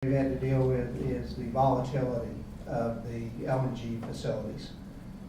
we've had to deal with is the volatility of the LNG facilities.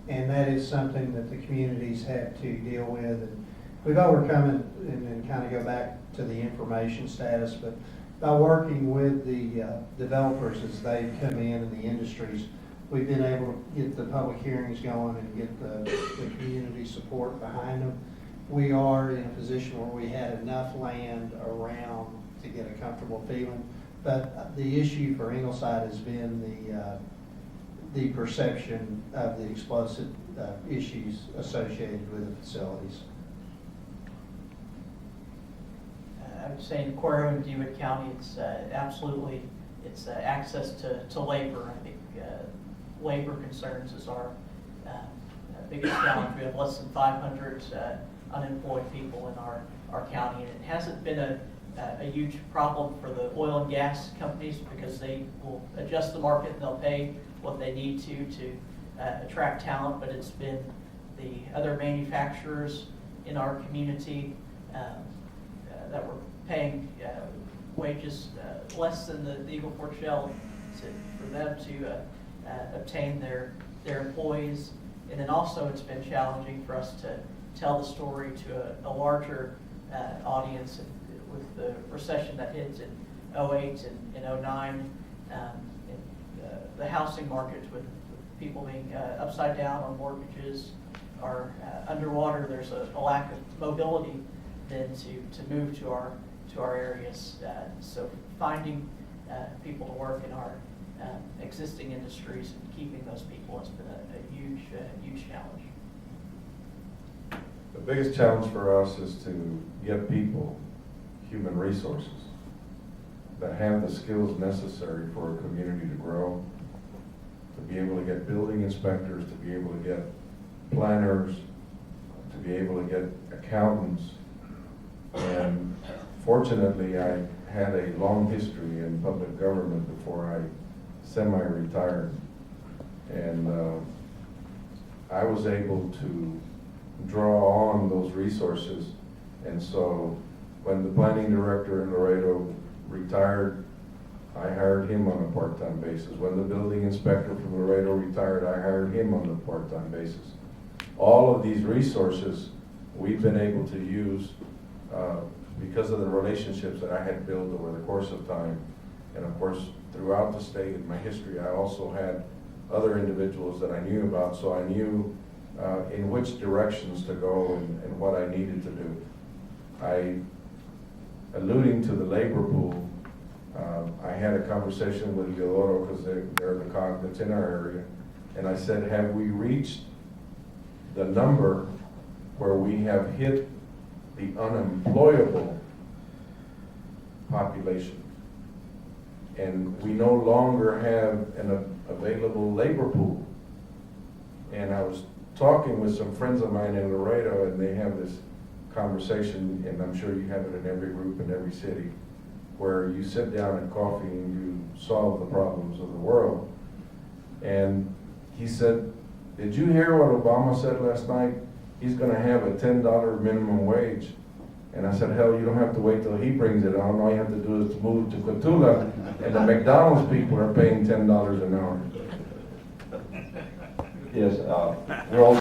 And that is something that the communities have to deal with. And we've overcome it, and then kind of go back to the information status, but by working with the developers as they come in and the industries, we've been able to get the public hearings going and get the community support behind them. We are in a position where we had enough land around to get a comfortable feeling. But the issue for Ingleside has been the perception of the explosive issues associated with the facilities. I would say in Cuero and DeWitt County, it's absolutely, it's access to labor. I think labor concerns is our biggest challenge. We have less than 500 unemployed people in our county, and it hasn't been a huge problem for the oil and gas companies because they will adjust the market and they'll pay what they need to attract talent, but it's been the other manufacturers in our community that were paying wages less than the Eagle Ford Shell for them to obtain their employees. And then also it's been challenging for us to tell the story to a larger audience with the recession that hit in 08 and 09, the housing market with people being upside down on mortgages or underwater. There's a lack of mobility then to move to our areas. So finding people to work in our existing industries and keeping those people has been a huge challenge. The biggest challenge for us is to get people, human resources, that have the skills necessary for a community to grow, to be able to get building inspectors, to be able to get planners, to be able to get accountants. And fortunately, I had a long history in public government before I semi-retired. And I was able to draw on those resources. And so when the planning director in Laredo retired, I hired him on a part-time basis. When the building inspector from Laredo retired, I hired him on a part-time basis. All of these resources we've been able to use because of the relationships that I had built over the course of time. And of course, throughout the state in my history, I also had other individuals that I knew about, so I knew in which directions to go and what I needed to do. Alluding to the labor pool, I had a conversation with Leodoro because they're the cog that's in our area, and I said, have we reached the number where we have hit the unemployable population? And we no longer have an available labor pool. And I was talking with some friends of mine in Laredo, and they have this conversation, and I'm sure you have it in every group in every city, where you sit down at coffee and you solve the problems of the world. And he said, did you hear what Obama said last night? He's going to have a $10 minimum wage. And I said, hell, you don't have to wait till he brings it on. All you have to do is move to Cotulla, and the McDonald's people are paying $10 an hour. Yes, we're all